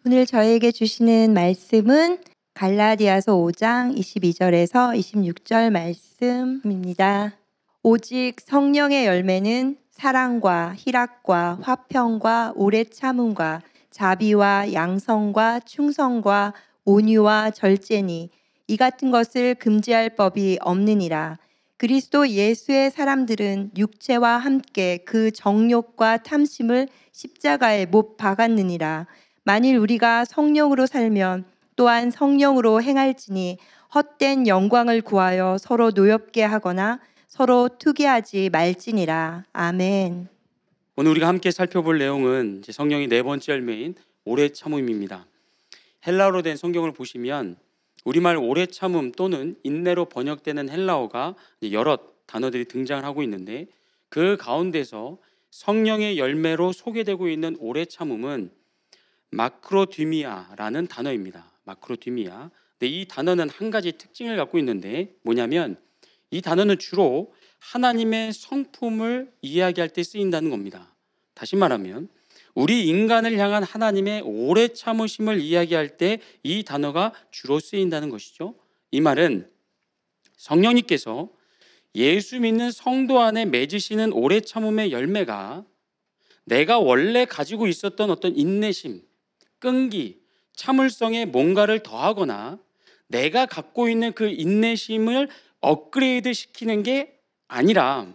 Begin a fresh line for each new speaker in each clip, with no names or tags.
오늘 저에게 주시는 말씀은 갈라디아서 5장 22절에서 26절 말씀입니다. 오직 성령의 열매는 사랑과 희락과 화평과 오래 참음과 자비와 양성과 충성과 온유와 절제니 이 같은 것을 금지할 법이 없느니라. 그리스도 예수의 사람들은 육체와 함께 그 정욕과 탐심을 십자가에 못 박았느니라. 만일 우리가 성령으로 살면 또한 성령으로 행할지니 헛된 영광을 구하여 서로 노엽게 하거나 서로 투기하지 말지니라. 아멘.
오늘 우리가 함께 살펴볼 내용은 성령의 네 번째 열매인 오래 참음입니다. 헬라어로 된 성경을 보시면 우리말 오래 참음 또는 인내로 번역되는 헬라어가 여러 단어들이 등장을 하고 있는데, 그 가운데서 성령의 열매로 소개되고 있는 오래 참음은 마크로디미아라는 단어입니다. 마크로디미아. 근데 이 단어는 한 가지 특징을 갖고 있는데 뭐냐면, 이 단어는 주로 하나님의 성품을 이야기할 때 쓰인다는 겁니다. 다시 말하면 우리 인간을 향한 하나님의 오래 참으심을 이야기할 때 이 단어가 주로 쓰인다는 것이죠. 이 말은 성령님께서 예수 믿는 성도 안에 맺으시는 오래 참음의 열매가 내가 원래 가지고 있었던 어떤 인내심, 끈기, 참을성에 뭔가를 더하거나 내가 갖고 있는 그 인내심을 업그레이드 시키는 게 아니라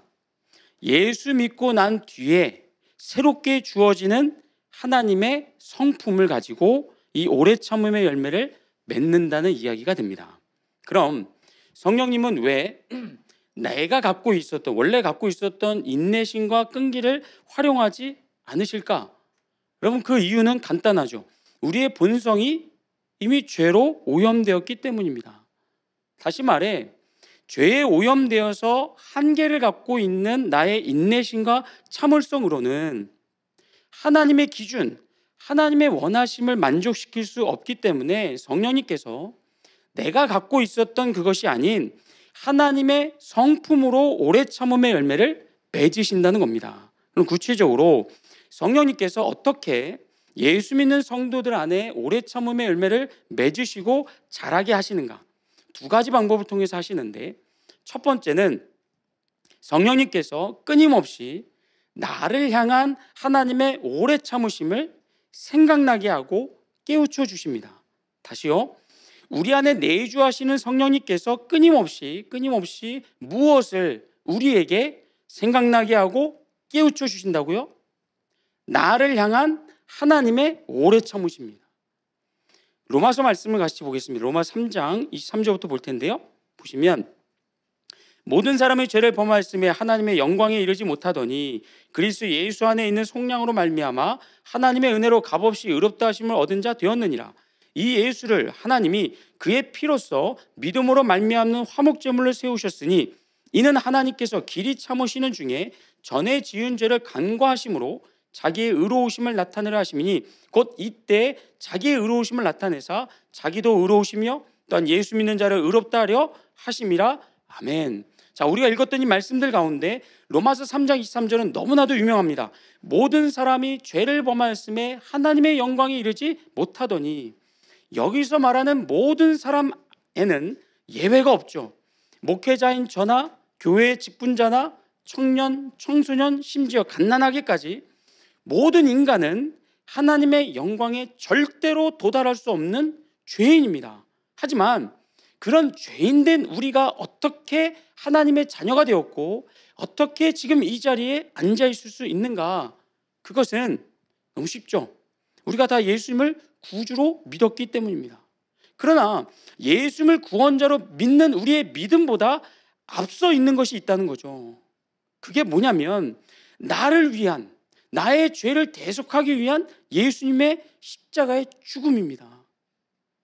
예수 믿고 난 뒤에 새롭게 주어지는 하나님의 성품을 가지고 이 오래 참음의 열매를 맺는다는 이야기가 됩니다. 그럼 성령님은 왜 내가 원래 갖고 있었던 인내심과 끈기를 활용하지 않으실까? 여러분, 그 이유는 간단하죠. 우리의 본성이 이미 죄로 오염되었기 때문입니다. 다시 말해, 죄에 오염되어서 한계를 갖고 있는 나의 인내심과 참을성으로는 하나님의 기준, 하나님의 원하심을 만족시킬 수 없기 때문에 성령님께서 내가 갖고 있었던 그것이 아닌 하나님의 성품으로 오래 참음의 열매를 맺으신다는 겁니다. 그럼 구체적으로 성령님께서 어떻게 예수 믿는 성도들 안에 오래 참음의 열매를 맺으시고 자라게 하시는가? 두 가지 방법을 통해서 하시는데, 첫 번째는 성령님께서 끊임없이 나를 향한 하나님의 오래 참으심을 생각나게 하고 깨우쳐 주십니다. 다시요. 우리 안에 내주하시는 성령님께서 끊임없이 무엇을 우리에게 생각나게 하고 깨우쳐 주신다고요? 나를 향한 하나님의 오래 참으십니다. 로마서 말씀을 같이 보겠습니다. 로마 3장 23절부터 볼 텐데요. 보시면 모든 사람의 죄를 범하였음에 하나님의 영광에 이르지 못하더니 그리스도 예수 안에 있는 속량으로 말미암아 하나님의 은혜로 값없이 의롭다 하심을 얻은 자 되었느니라. 이 예수를 하나님이 그의 피로써 믿음으로 말미암는 화목제물로 세우셨으니 이는 하나님께서 길이 참으시는 중에 전에 지은 죄를 간과하심으로 자기의 의로우심을 나타내려 하심이니 곧 이때 자기의 의로우심을 나타내사 자기도 의로우시며 또한 예수 믿는 자를 의롭다 하려 하심이라. 아멘. 자, 우리가 읽었던 이 말씀들 가운데 로마서 3장 23절은 너무나도 유명합니다. 모든 사람이 죄를 범하였음에 하나님의 영광에 이르지 못하더니, 여기서 말하는 모든 사람에는 예외가 없죠. 목회자인 저나 교회의 직분자나 청년, 청소년, 심지어 갓난아기까지 모든 인간은 하나님의 영광에 절대로 도달할 수 없는 죄인입니다. 하지만 그런 죄인된 우리가 어떻게 하나님의 자녀가 되었고 어떻게 지금 이 자리에 앉아 있을 수 있는가? 그것은 너무 쉽죠. 우리가 다 예수님을 구주로 믿었기 때문입니다. 그러나 예수님을 구원자로 믿는 우리의 믿음보다 앞서 있는 것이 있다는 거죠. 그게 뭐냐면 나를 위한, 나의 죄를 대속하기 위한 예수님의 십자가의 죽음입니다.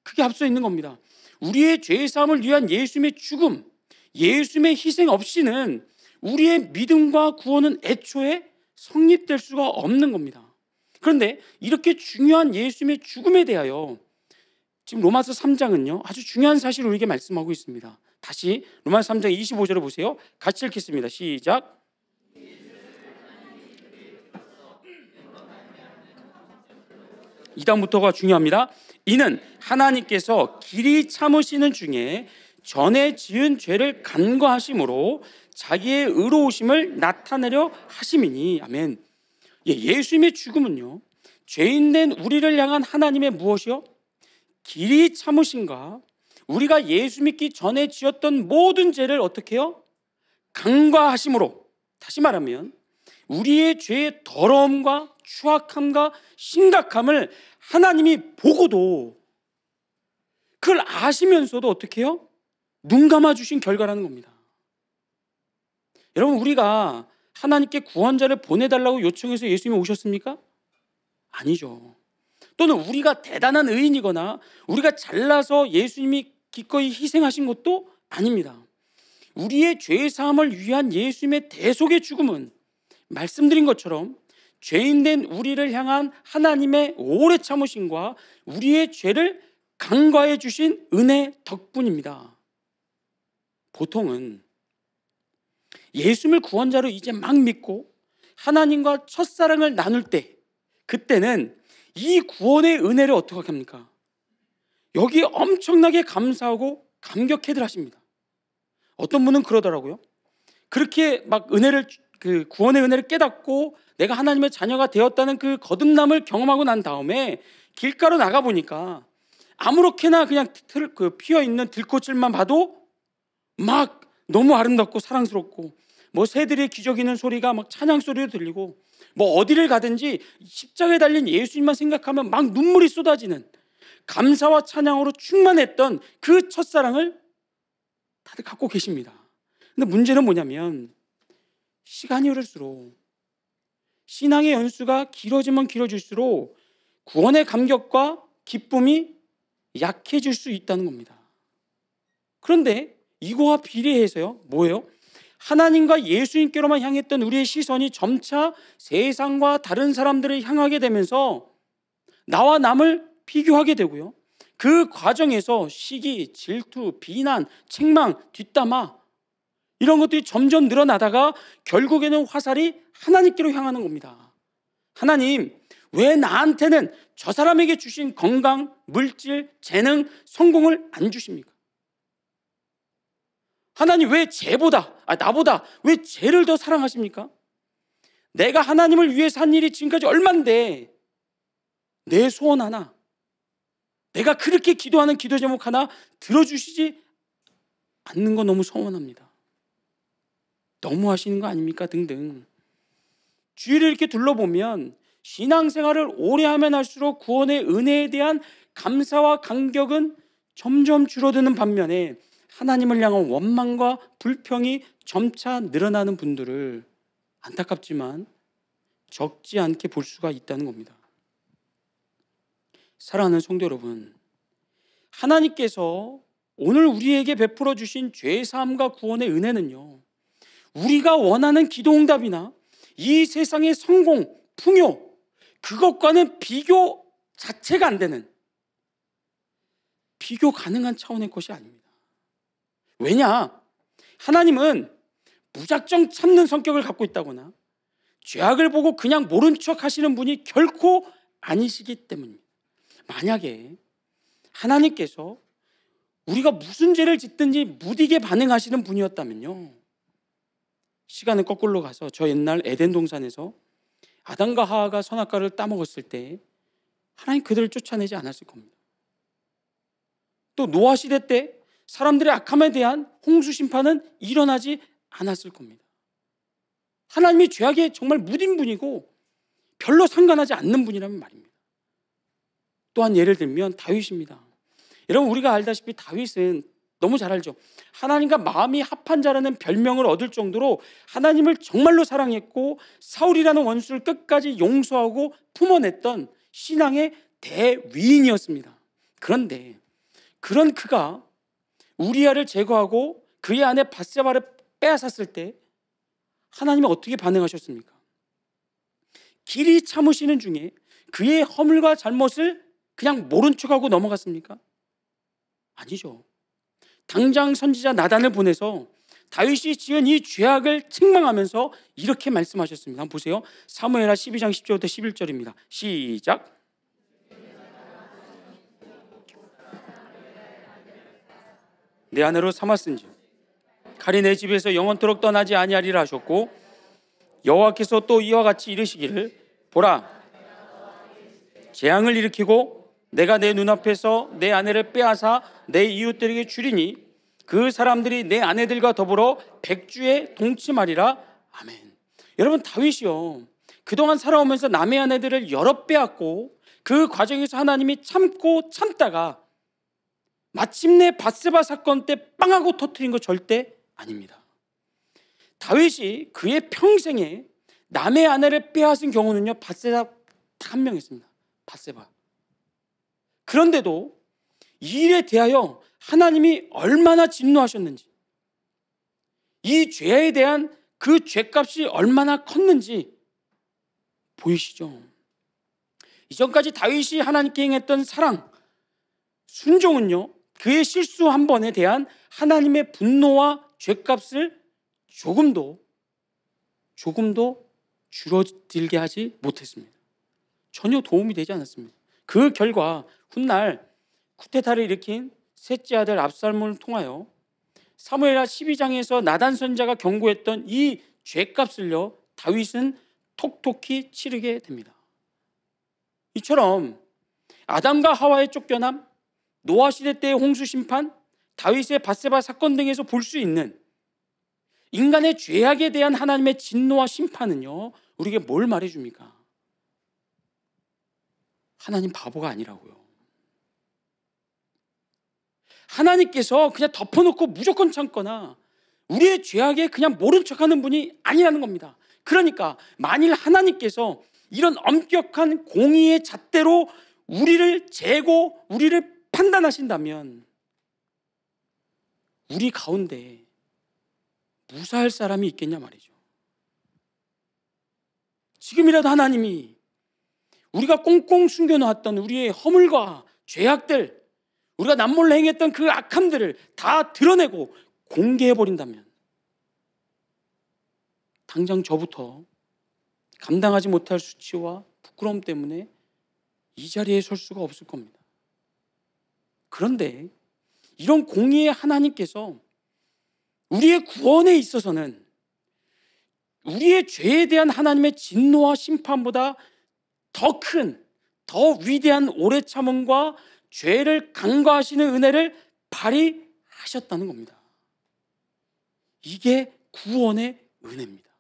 그게 앞서 있는 겁니다. 우리의 죄의 사함을 위한 예수님의 죽음, 예수님의 희생 없이는 우리의 믿음과 구원은 애초에 성립될 수가 없는 겁니다. 그런데 이렇게 중요한 예수님의 죽음에 대하여 지금 로마서 3장은요 아주 중요한 사실을 우리에게 말씀하고 있습니다. 다시 로마서 3장 25절을 보세요. 같이 읽겠습니다. 시작. 2단부터가 중요합니다. 이는 하나님께서 길이 참으시는 중에 전에 지은 죄를 간과하심으로 자기의 의로우심을 나타내려 하심이니. 아멘. 예수님의 죽음은요, 죄인된 우리를 향한 하나님의 무엇이요? 길이 참으신가? 우리가 예수 믿기 전에 지었던 모든 죄를 어떻게 해요? 간과하심으로. 다시 말하면 우리의 죄의 더러움과 추악함과 심각함을 하나님이 보고도 그걸 아시면서도 어떻게 해요? 눈 감아 주신 결과라는 겁니다. 여러분, 우리가 하나님께 구원자를 보내달라고 요청해서 예수님이 오셨습니까? 아니죠. 또는 우리가 대단한 의인이거나 우리가 잘나서 예수님이 기꺼이 희생하신 것도 아닙니다. 우리의 죄 사함을 위한 예수님의 대속의 죽음은 말씀드린 것처럼 죄인된 우리를 향한 하나님의 오래 참으심과 우리의 죄를 간과해 주신 은혜 덕분입니다. 보통은 예수님을 구원자로 이제 막 믿고 하나님과 첫사랑을 나눌 때, 그때는 이 구원의 은혜를 어떻게 합니까? 여기에 엄청나게 감사하고 감격해들 하십니다. 어떤 분은 그러더라고요. 그렇게 막 은혜를, 그 구원의 은혜를 깨닫고 내가 하나님의 자녀가 되었다는 그 거듭남을 경험하고 난 다음에 길가로 나가 보니까 아무렇게나 그냥 피어 있는 들꽃을만 봐도 막 너무 아름답고 사랑스럽고, 뭐 새들의 기저귀는 소리가 막 찬양 소리로 들리고, 뭐 어디를 가든지 십자가에 달린 예수님만 생각하면 막 눈물이 쏟아지는, 감사와 찬양으로 충만했던 그 첫사랑을 다들 갖고 계십니다. 근데 문제는 뭐냐면 시간이 흐를수록, 신앙의 연수가 길어지면 길어질수록 구원의 감격과 기쁨이 약해질 수 있다는 겁니다. 그런데 이거와 비례해서요, 뭐예요? 하나님과 예수님께로만 향했던 우리의 시선이 점차 세상과 다른 사람들을 향하게 되면서 나와 남을 비교하게 되고요, 그 과정에서 시기, 질투, 비난, 책망, 뒷담화, 이런 것들이 점점 늘어나다가 결국에는 화살이 하나님께로 향하는 겁니다. 하나님, 왜 나한테는 저 사람에게 주신 건강, 물질, 재능, 성공을 안 주십니까? 하나님, 왜 나보다 왜 쟤를 더 사랑하십니까? 내가 하나님을 위해서 한 일이 지금까지 얼만데 내 소원 하나, 내가 그렇게 기도하는 기도 제목 하나 들어주시지 않는 거 너무 서운합니다. 너무 하시는 거 아닙니까? 등등. 주위를 이렇게 둘러보면 신앙생활을 오래 하면 할수록 구원의 은혜에 대한 감사와 감격은 점점 줄어드는 반면에 하나님을 향한 원망과 불평이 점차 늘어나는 분들을 안타깝지만 적지 않게 볼 수가 있다는 겁니다. 사랑하는 성도 여러분, 하나님께서 오늘 우리에게 베풀어 주신 죄사함과 구원의 은혜는요, 우리가 원하는 기도응답이나 이 세상의 성공, 풍요, 그것과는 비교 자체가 안 되는, 비교 가능한 차원의 것이 아닙니다. 왜냐? 하나님은 무작정 참는 성격을 갖고 있다거나 죄악을 보고 그냥 모른 척 하시는 분이 결코 아니시기 때문입니다. 만약에 하나님께서 우리가 무슨 죄를 짓든지 무디게 반응하시는 분이었다면요, 시간을 거꾸로 가서 저 옛날 에덴 동산에서 아담과 하와가 선악과를 따먹었을 때 하나님 그들을 쫓아내지 않았을 겁니다. 또 노아 시대 때 사람들의 악함에 대한 홍수 심판은 일어나지 않았을 겁니다. 하나님이 죄악에 정말 무딘 분이고 별로 상관하지 않는 분이라면 말입니다. 또한 예를 들면 다윗입니다. 여러분, 우리가 알다시피 다윗은 너무 잘 알죠. 하나님과 마음이 합한 자라는 별명을 얻을 정도로 하나님을 정말로 사랑했고 사울이라는 원수를 끝까지 용서하고 품어냈던 신앙의 대위인이었습니다. 그런데 그런 그가 우리아를 제거하고 그의 아내 밧세바를 빼앗았을 때 하나님이 어떻게 반응하셨습니까? 길이 참으시는 중에 그의 허물과 잘못을 그냥 모른 척하고 넘어갔습니까? 아니죠. 당장 선지자 나단을 보내서 다윗이 지은 이 죄악을 책망하면서 이렇게 말씀하셨습니다. 한번 보세요. 사무엘하 12장 10절부터 11절입니다. 시작. 내 아내로 삼았은지 칼이 내 집에서 영원토록 떠나지 아니하리라 하셨고, 여호와께서 또 이와 같이 이르시기를 보라, 재앙을 일으키고 내가 내 눈앞에서 내 아내를 빼앗아 내 이웃들에게 주리니 그 사람들이 내 아내들과 더불어 백주에 동침하리라. 아멘. 여러분, 다윗이요, 그동안 살아오면서 남의 아내들을 여러 빼앗고 그 과정에서 하나님이 참고 참다가 마침내 밧세바 사건 때 빵하고 터뜨린 거 절대 아닙니다. 다윗이 그의 평생에 남의 아내를 빼앗은 경우는요, 밧세바 딱 한 명 있습니다. 밧세바. 그런데도 이 일에 대하여 하나님이 얼마나 진노하셨는지, 이 죄에 대한 그 죄값이 얼마나 컸는지 보이시죠? 이전까지 다윗이 하나님께 행했던 사랑, 순종은요, 그의 실수 한 번에 대한 하나님의 분노와 죄값을 조금도 줄어들게 하지 못했습니다. 전혀 도움이 되지 않았습니다. 그 결과 훗날 쿠데타를 일으킨 셋째 아들 압살롬을 통하여 사무엘하 12장에서 나단 선지자가 경고했던 이 죄값을요, 다윗은 톡톡히 치르게 됩니다. 이처럼 아담과 하와의 쫓겨남, 노아 시대 때의 홍수 심판, 다윗의 밧세바 사건 등에서 볼 수 있는 인간의 죄악에 대한 하나님의 진노와 심판은요, 우리에게 뭘 말해줍니까? 하나님 바보가 아니라고요. 하나님께서 그냥 덮어놓고 무조건 참거나 우리의 죄악에 그냥 모른 척하는 분이 아니라는 겁니다. 그러니까 만일 하나님께서 이런 엄격한 공의의 잣대로 우리를 재고 우리를 판단하신다면 우리 가운데 무사할 사람이 있겠냐 말이죠. 지금이라도 하나님이 우리가 꽁꽁 숨겨놓았던 우리의 허물과 죄악들, 우리가 남몰래 행했던 그 악함들을 다 드러내고 공개해버린다면 당장 저부터 감당하지 못할 수치와 부끄러움 때문에 이 자리에 설 수가 없을 겁니다. 그런데 이런 공의의 하나님께서 우리의 구원에 있어서는 우리의 죄에 대한 하나님의 진노와 심판보다 더 큰, 더 위대한 오래 참음과 죄를 간과하시는 은혜를 발휘하셨다는 겁니다. 이게 구원의 은혜입니다.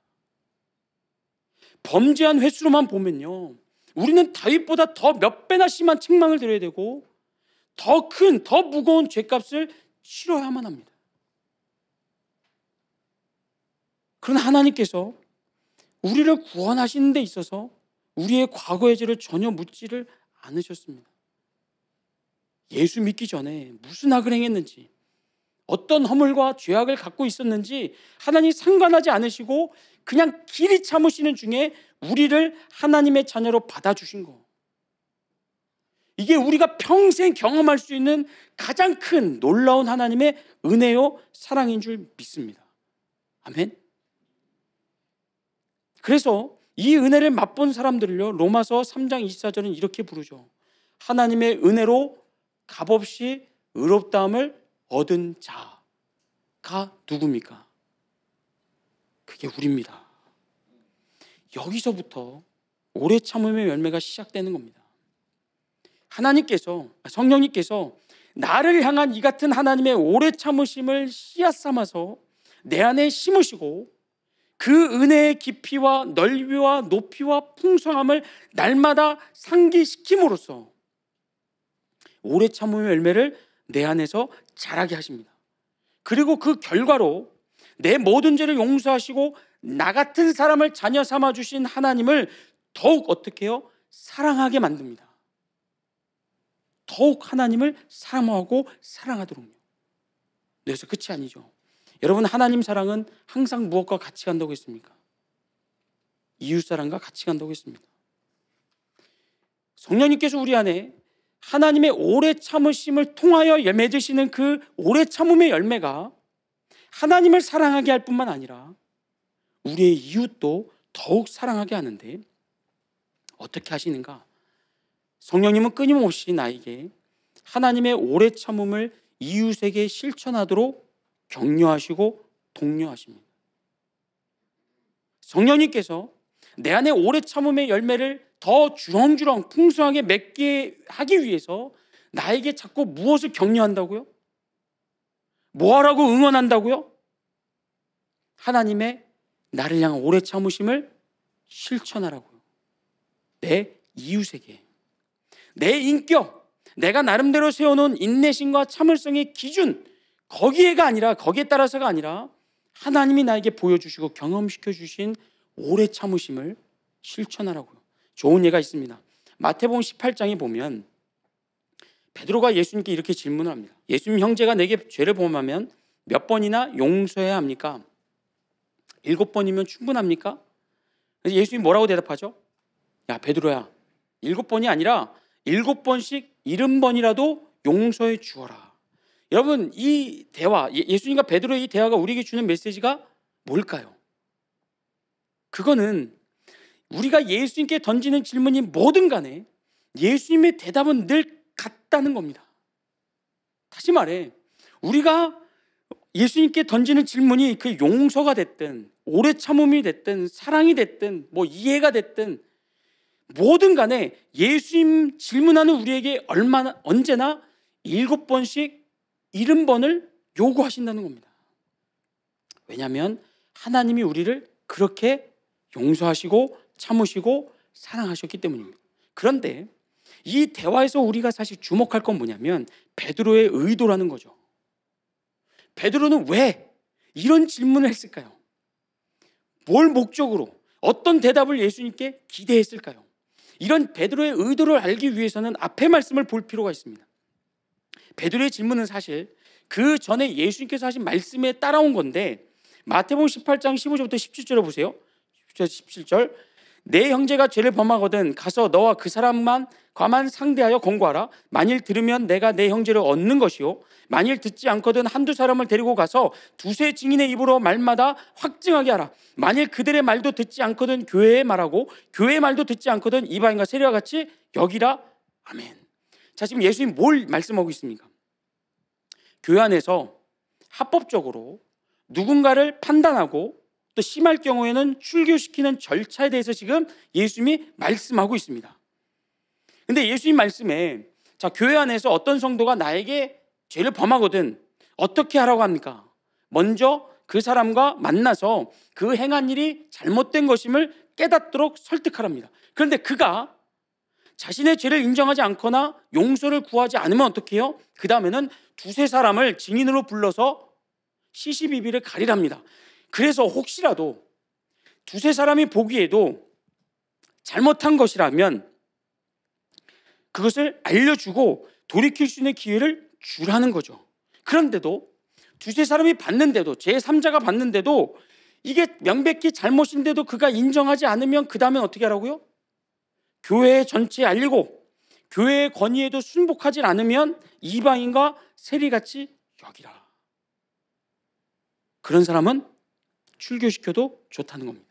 범죄한 횟수로만 보면요, 우리는 다윗보다 더 몇 배나 심한 책망을 들어야 되고 더 큰, 더 무거운 죄값을 치러야만 합니다. 그러나 하나님께서 우리를 구원하시는 데 있어서 우리의 과거의 죄를 전혀 묻지를 않으셨습니다. 예수 믿기 전에 무슨 악을 행했는지, 어떤 허물과 죄악을 갖고 있었는지 하나님 상관하지 않으시고 그냥 길이 참으시는 중에 우리를 하나님의 자녀로 받아주신 거, 이게 우리가 평생 경험할 수 있는 가장 큰 놀라운 하나님의 은혜요 사랑인 줄 믿습니다. 아멘. 그래서 이 은혜를 맛본 사람들을요, 로마서 3장 24절은 이렇게 부르죠. 하나님의 은혜로 값없이 의롭다함을 얻은 자가 누굽니까? 그게 우리입니다. 여기서부터 오래 참음의 열매가 시작되는 겁니다. 하나님께서, 성령님께서 나를 향한 이 같은 하나님의 오래 참으심을 씨앗 삼아서 내 안에 심으시고 그 은혜의 깊이와 넓이와 높이와 풍성함을 날마다 상기시킴으로써 오래 참음의 열매를 내 안에서 자라게 하십니다. 그리고 그 결과로 내 모든 죄를 용서하시고 나 같은 사람을 자녀 삼아 주신 하나님을 더욱 어떻게 해요? 사랑하게 만듭니다. 더욱 하나님을 사랑하고 사랑하도록요. 그래서 끝이 아니죠. 여러분, 하나님 사랑은 항상 무엇과 같이 간다고 했습니까? 이웃사랑과 같이 간다고 했습니다. 성령님께서 우리 안에 하나님의 오래 참으심을 통하여 맺으시는 그 오래 참음의 열매가 하나님을 사랑하게 할 뿐만 아니라 우리의 이웃도 더욱 사랑하게 하는데 어떻게 하시는가? 성령님은 끊임없이 나에게 하나님의 오래 참음을 이웃에게 실천하도록 격려하시고 독려하십니다. 성령님께서 내 안에 오래 참음의 열매를 더 주렁주렁 풍성하게 맺게 하기 위해서 나에게 자꾸 무엇을 격려한다고요? 뭐 하라고 응원한다고요? 하나님의 나를 향한 오래 참으심을 실천하라고요. 내 이웃에게. 내 인격, 내가 나름대로 세워놓은 인내심과 참을성의 기준, 거기에 따라서가 아니라 하나님이 나에게 보여주시고 경험시켜 주신 오래 참으심을 실천하라고요. 좋은 예가 있습니다. 마태복음 18장에 보면 베드로가 예수님께 이렇게 질문을 합니다. 예수님, 형제가 내게 죄를 범하면 몇 번이나 용서해야 합니까? 7번이면 충분합니까? 그래서 예수님이 뭐라고 대답하죠? 야, 베드로야, 7번이 아니라 7번씩 70번이라도 용서해 주어라. 여러분, 이 대화, 예수님과 베드로의 이 대화가 우리에게 주는 메시지가 뭘까요? 그거는 우리가 예수님께 던지는 질문이 뭐든 간에 예수님의 대답은 늘 같다는 겁니다. 다시 말해, 우리가 예수님께 던지는 질문이 그 용서가 됐든 오래 참음이 됐든 사랑이 됐든 뭐 이해가 됐든 뭐든 간에 예수님 질문하는 우리에게 언제나 7번씩 70번을 요구하신다는 겁니다. 왜냐하면 하나님이 우리를 그렇게 용서하시고 참으시고 사랑하셨기 때문입니다. 그런데 이 대화에서 우리가 사실 주목할 건 뭐냐면 베드로의 의도라는 거죠. 베드로는 왜 이런 질문을 했을까요? 뭘 목적으로, 어떤 대답을 예수님께 기대했을까요? 이런 베드로의 의도를 알기 위해서는 앞의 말씀을 볼 필요가 있습니다. 베드로의 질문은 사실 그 전에 예수님께서 하신 말씀에 따라온 건데, 마태복음 18장 15절부터 17절을 보세요. 17절, 내 형제가 죄를 범하거든 가서 너와 그 사람만 과만 상대하여 권고하라. 만일 들으면 내가 내 형제를 얻는 것이요, 만일 듣지 않거든 한두 사람을 데리고 가서 두세 증인의 입으로 말마다 확증하게 하라. 만일 그들의 말도 듣지 않거든 교회의 말하고 교회의 말도 듣지 않거든 이방인과 세리와 같이 여기라. 아멘. 자, 지금 예수님 뭘 말씀하고 있습니까? 교회 안에서 합법적으로 누군가를 판단하고 또 심할 경우에는 출교시키는 절차에 대해서 지금 예수님이 말씀하고 있습니다. 근데 예수님 말씀에, 자, 교회 안에서 어떤 성도가 나에게 죄를 범하거든 어떻게 하라고 합니까? 먼저 그 사람과 만나서 그 행한 일이 잘못된 것임을 깨닫도록 설득하랍니다. 그런데 그가 자신의 죄를 인정하지 않거나 용서를 구하지 않으면 어떻게 해요? 그 다음에는 두세 사람을 증인으로 불러서 시시비비를 가리랍니다. 그래서 혹시라도 두세 사람이 보기에도 잘못한 것이라면 그것을 알려주고 돌이킬 수 있는 기회를 주라는 거죠. 그런데도 두세 사람이 봤는데도, 제3자가 봤는데도 이게 명백히 잘못인데도 그가 인정하지 않으면 그 다음엔 어떻게 하라고요? 교회 전체에 알리고 교회의 권위에도 순복하지 않으면 이방인과 세리같이 여기라. 그런 사람은 출교시켜도 좋다는 겁니다.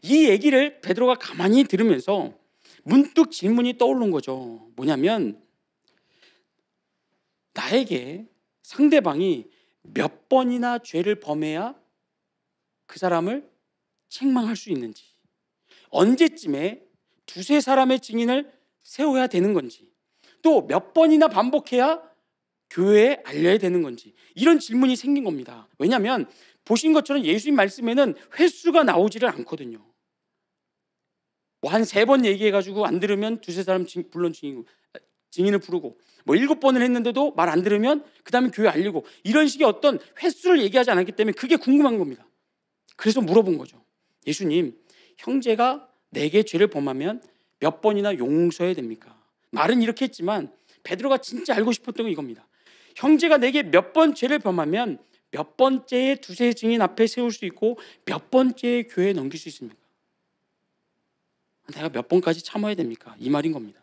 이 얘기를 베드로가 가만히 들으면서 문득 질문이 떠오른 거죠. 뭐냐면, 나에게 상대방이 몇 번이나 죄를 범해야 그 사람을 책망할 수 있는지, 언제쯤에 두세 사람의 증인을 세워야 되는 건지, 또 몇 번이나 반복해야 교회에 알려야 되는 건지, 이런 질문이 생긴 겁니다. 왜냐하면 보신 것처럼 예수님 말씀에는 횟수가 나오지를 않거든요. 뭐 한 3번 얘기해가지고 안 들으면 두세 사람 증인을 부르고, 뭐 7번을 했는데도 말 안 들으면 그 다음에 교회 알리고, 이런 식의 어떤 횟수를 얘기하지 않았기 때문에 그게 궁금한 겁니다. 그래서 물어본 거죠. 예수님, 형제가 내게 죄를 범하면 몇 번이나 용서해야 됩니까? 말은 이렇게 했지만 베드로가 진짜 알고 싶었던 건 이겁니다. 형제가 내게 몇 번 죄를 범하면 몇 번째에 두세 증인 앞에 세울 수 있고 몇 번째에 교회에 넘길 수 있습니까? 내가 몇 번까지 참아야 됩니까? 이 말인 겁니다.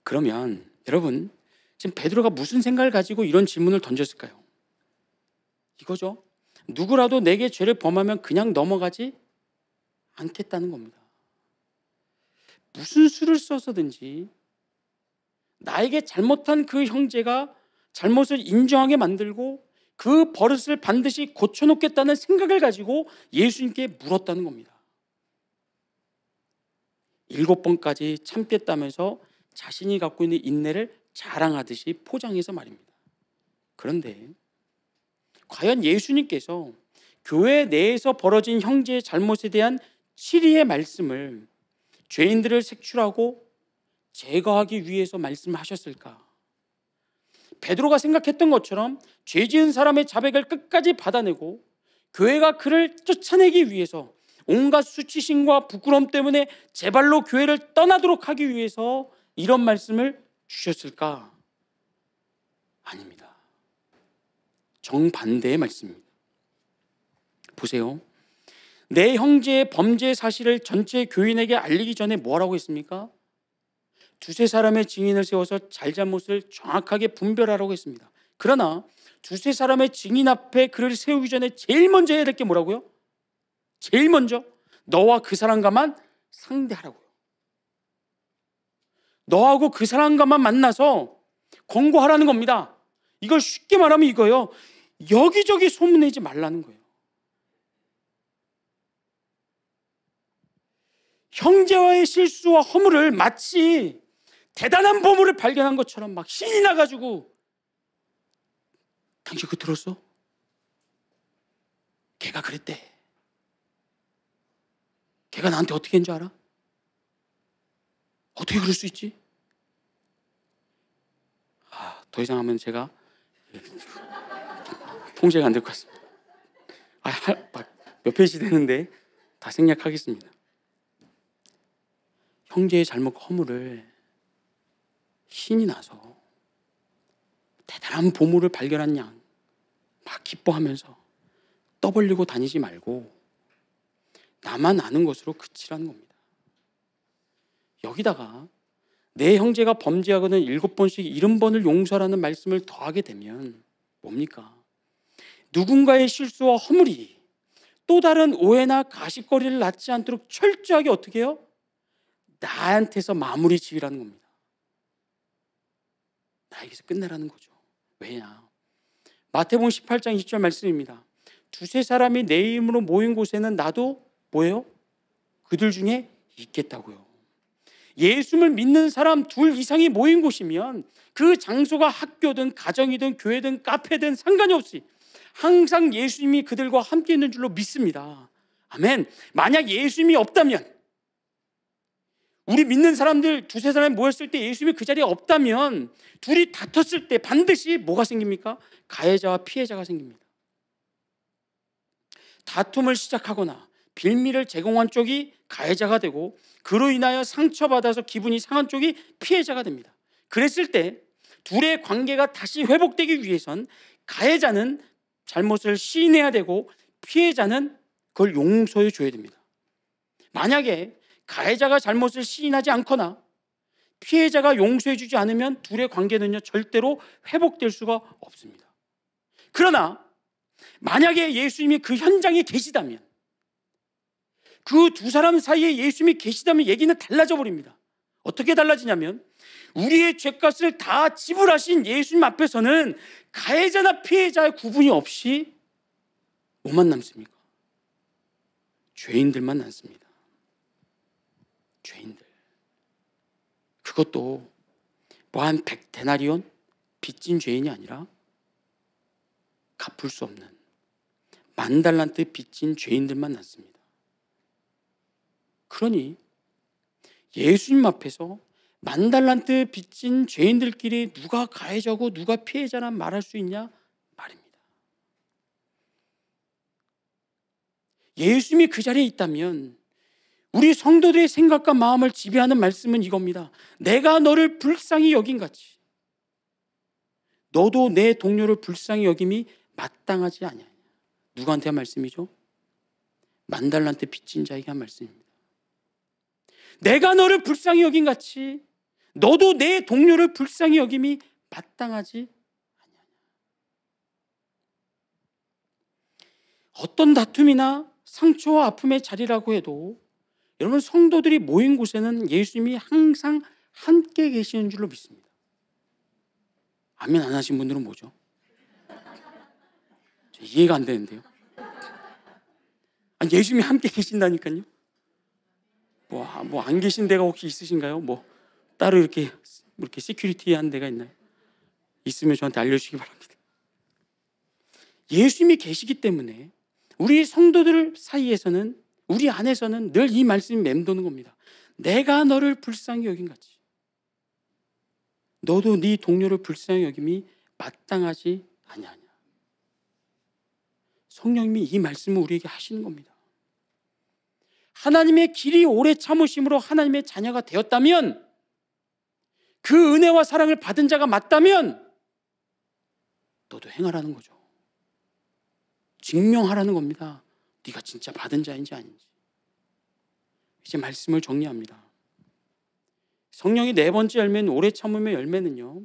그러면 여러분, 지금 베드로가 무슨 생각을 가지고 이런 질문을 던졌을까요? 이거죠. 누구라도 내게 죄를 범하면 그냥 넘어가지 않겠다는 겁니다. 무슨 수를 써서든지 나에게 잘못한 그 형제가 잘못을 인정하게 만들고 그 버릇을 반드시 고쳐놓겠다는 생각을 가지고 예수님께 물었다는 겁니다. 7번까지 참겠다면서 자신이 갖고 있는 인내를 자랑하듯이 포장해서 말입니다. 그런데 과연 예수님께서 교회 내에서 벌어진 형제의 잘못에 대한 치리의 말씀을 죄인들을 색출하고 제거하기 위해서 말씀하셨을까? 베드로가 생각했던 것처럼 죄 지은 사람의 자백을 끝까지 받아내고 교회가 그를 쫓아내기 위해서 온갖 수치심과 부끄러움 때문에 제발로 교회를 떠나도록 하기 위해서 이런 말씀을 주셨을까? 아닙니다. 정반대의 말씀입니다. 보세요. 내 형제의 범죄 사실을 전체 교인에게 알리기 전에 뭐라고 했습니까? 두세 사람의 증인을 세워서 잘잘못을 정확하게 분별하라고 했습니다. 그러나 두세 사람의 증인 앞에 그를 세우기 전에 제일 먼저 해야 될 게 뭐라고요? 제일 먼저 너와 그 사람과만 상대하라고요. 너하고 그 사람과만 만나서 권고하라는 겁니다. 이걸 쉽게 말하면 이거예요. 여기저기 소문내지 말라는 거예요. 형제와의 실수와 허물을 마치 대단한 보물을 발견한 것처럼 막 신이 나가지고, 당신 그거 들었어? 걔가 그랬대. 걔가 나한테 어떻게 했는 줄 알아? 어떻게 그럴 수 있지? 더 이상 하면 제가 통제가 안 될 것 같습니다. 몇 페이지 되는데 다 생략하겠습니다. 형제의 잘못 허물을 신이 나서 대단한 보물을 발견한 양 막 기뻐하면서 떠벌리고 다니지 말고 나만 아는 것으로 그치라는 겁니다. 여기다가 내 형제가 범죄하거든 7번씩 70번을 용서하라는 말씀을 더하게 되면 뭡니까? 누군가의 실수와 허물이 또 다른 오해나 가십거리를 낳지 않도록 철저하게 어떻게 해요? 나한테서 마무리 지으라는 겁니다. 나에게서 끝내라는 거죠. 왜냐? 마태복음 18장 20절 말씀입니다. 두세 사람이 내 이름으로 모인 곳에는 나도 뭐예요? 그들 중에 있겠다고요. 예수를 믿는 사람 둘 이상이 모인 곳이면 그 장소가 학교든 가정이든 교회든 카페든 상관이 없이 항상 예수님이 그들과 함께 있는 줄로 믿습니다. 아멘. 만약 예수님이 없다면, 우리 믿는 사람들 두세 사람이 모였을 때 예수님이 그 자리에 없다면 둘이 다퉜을 때 반드시 뭐가 생깁니까? 가해자와 피해자가 생깁니다. 다툼을 시작하거나 빌미를 제공한 쪽이 가해자가 되고 그로 인하여 상처받아서 기분이 상한 쪽이 피해자가 됩니다. 그랬을 때 둘의 관계가 다시 회복되기 위해선 가해자는 잘못을 시인해야 되고 피해자는 그걸 용서해 줘야 됩니다. 만약에 가해자가 잘못을 시인하지 않거나 피해자가 용서해 주지 않으면 둘의 관계는요 절대로 회복될 수가 없습니다. 그러나 만약에 예수님이 그 현장에 계시다면, 그 두 사람 사이에 예수님이 계시다면 얘기는 달라져 버립니다. 어떻게 달라지냐면 우리의 죄값을 다 지불하신 예수님 앞에서는 가해자나 피해자의 구분이 없이 뭐만 남습니까? 죄인들만 남습니다. 죄인들. 그것도 뭐 한 100데나리온 빚진 죄인이 아니라 갚을 수 없는 10,000달란트 빚진 죄인들만 남습니다. 그러니 예수님 앞에서 10,000달란트 빚진 죄인들끼리 누가 가해자고 누가 피해자란 말할 수 있냐 말입니다. 예수님이 그 자리에 있다면 우리 성도들의 생각과 마음을 지배하는 말씀은 이겁니다. 내가 너를 불쌍히 여긴같이 너도 내 동료를 불쌍히 여김이 마땅하지 아니하냐. 누구한테 한 말씀이죠? 10,000달란트 빚진 자에게 한 말씀입니다. 내가 너를 불쌍히 여긴같이 너도 내 동료를 불쌍히 여김이 마땅하지 아니하냐. 어떤 다툼이나 상처와 아픔의 자리라고 해도 여러분, 성도들이 모인 곳에는 예수님이 항상 함께 계시는 줄로 믿습니다. 아멘 안 하신 분들은 뭐죠? 이해가 안 되는데요. 아니, 예수님이 함께 계신다니까요. 뭐 안 계신 데가 혹시 있으신가요? 뭐 따로 이렇게 시큐리티 한 데가 있나요? 있으면 저한테 알려주시기 바랍니다. 예수님이 계시기 때문에 우리 성도들 사이에서는, 우리 안에서는 늘 이 말씀이 맴도는 겁니다. 내가 너를 불쌍히 여긴같이 너도 네 동료를 불쌍히 여김이 마땅하지 아니하냐. 성령님이 이 말씀을 우리에게 하시는 겁니다. 하나님의 길이 오래 참으심으로 하나님의 자녀가 되었다면, 그 은혜와 사랑을 받은 자가 맞다면 너도 행하라는 거죠. 증명하라는 겁니다. 네가 진짜 받은 자인지 아닌지. 이제 말씀을 정리합니다. 성령의 네 번째 열매는, 오래 참음의 열매는요,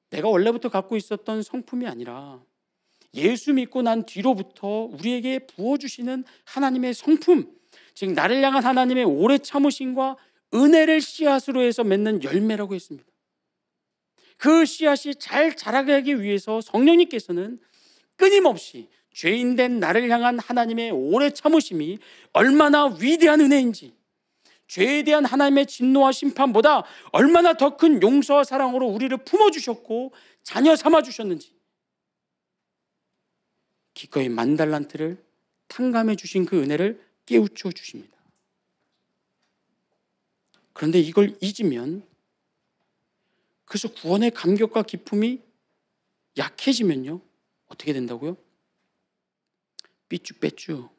내가 원래부터 갖고 있었던 성품이 아니라 예수 믿고 난 뒤로부터 우리에게 부어주시는 하나님의 성품, 즉 나를 향한 하나님의 오래 참으심과 은혜를 씨앗으로 해서 맺는 열매라고 했습니다. 그 씨앗이 잘 자라게 위해서 성령님께서는 끊임없이 죄인된 나를 향한 하나님의 오래 참으심이 얼마나 위대한 은혜인지, 죄에 대한 하나님의 진노와 심판보다 얼마나 더 큰 용서와 사랑으로 우리를 품어주셨고 자녀 삼아주셨는지 기꺼이 10,000달란트를 탕감해 주신 그 은혜를 깨우쳐 주십니다. 그런데 이걸 잊으면, 그래서 구원의 감격과 기쁨이 약해지면요, 어떻게 된다고요? 삐쭈빼쭈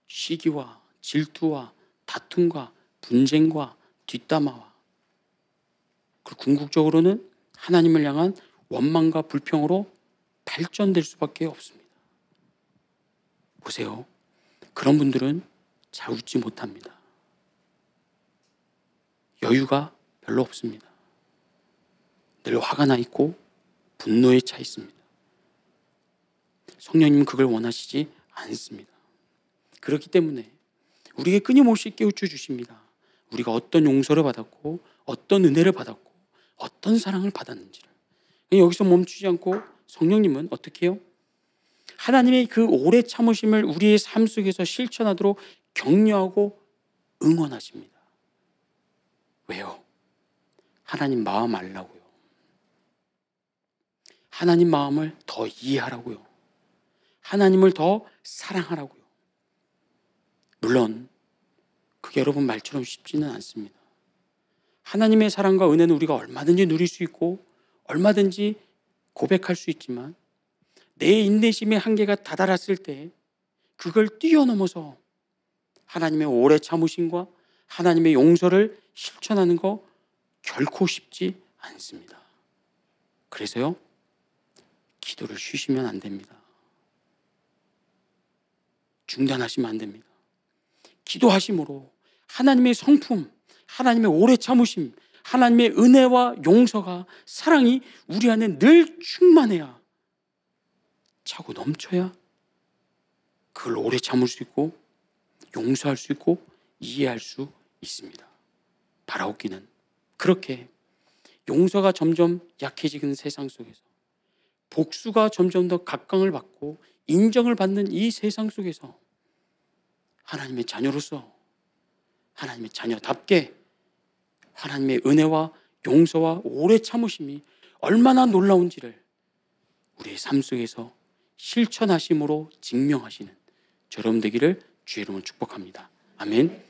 시기와 질투와 다툼과 분쟁과 뒷담화와, 그리고 궁극적으로는 하나님을 향한 원망과 불평으로 발전될 수밖에 없습니다. 보세요. 그런 분들은 잘 웃지 못합니다. 여유가 별로 없습니다. 늘 화가 나 있고 분노에 차 있습니다. 성령님은 그걸 원하시지 않습니다. 그렇기 때문에 우리에게 끊임없이 깨우쳐 주십니다. 우리가 어떤 용서를 받았고 어떤 은혜를 받았고 어떤 사랑을 받았는지를. 여기서 멈추지 않고 성령님은 어떻게 해요? 하나님의 그 오래 참으심을 우리의 삶 속에서 실천하도록 격려하고 응원하십니다. 왜요? 하나님 마음 알라고요. 하나님 마음을 더 이해하라고요. 하나님을 더 사랑하라고요. 물론 그게 여러분 말처럼 쉽지는 않습니다. 하나님의 사랑과 은혜는 우리가 얼마든지 누릴 수 있고 얼마든지 고백할 수 있지만, 내 인내심의 한계가 다다랐을 때 그걸 뛰어넘어서 하나님의 오래 참으심과 하나님의 용서를 실천하는 거 결코 쉽지 않습니다. 그래서요, 기도를 쉬시면 안 됩니다. 중단하시면 안 됩니다. 기도하심으로 하나님의 성품, 하나님의 오래 참으심, 하나님의 은혜와 용서가, 사랑이 우리 안에 늘 충만해야, 차고 넘쳐야 그걸 오래 참을 수 있고 용서할 수 있고 이해할 수 있습니다. 바라옵기는 그렇게 용서가 점점 약해지는 세상 속에서, 복수가 점점 더 각광을 받고 인정을 받는 이 세상 속에서 하나님의 자녀로서, 하나님의 자녀답게 하나님의 은혜와 용서와 오래 참으심이 얼마나 놀라운지를 우리의 삶 속에서 실천하심으로 증명하시는 저럼 되기를 주의 이름으로 축복합니다. 아멘.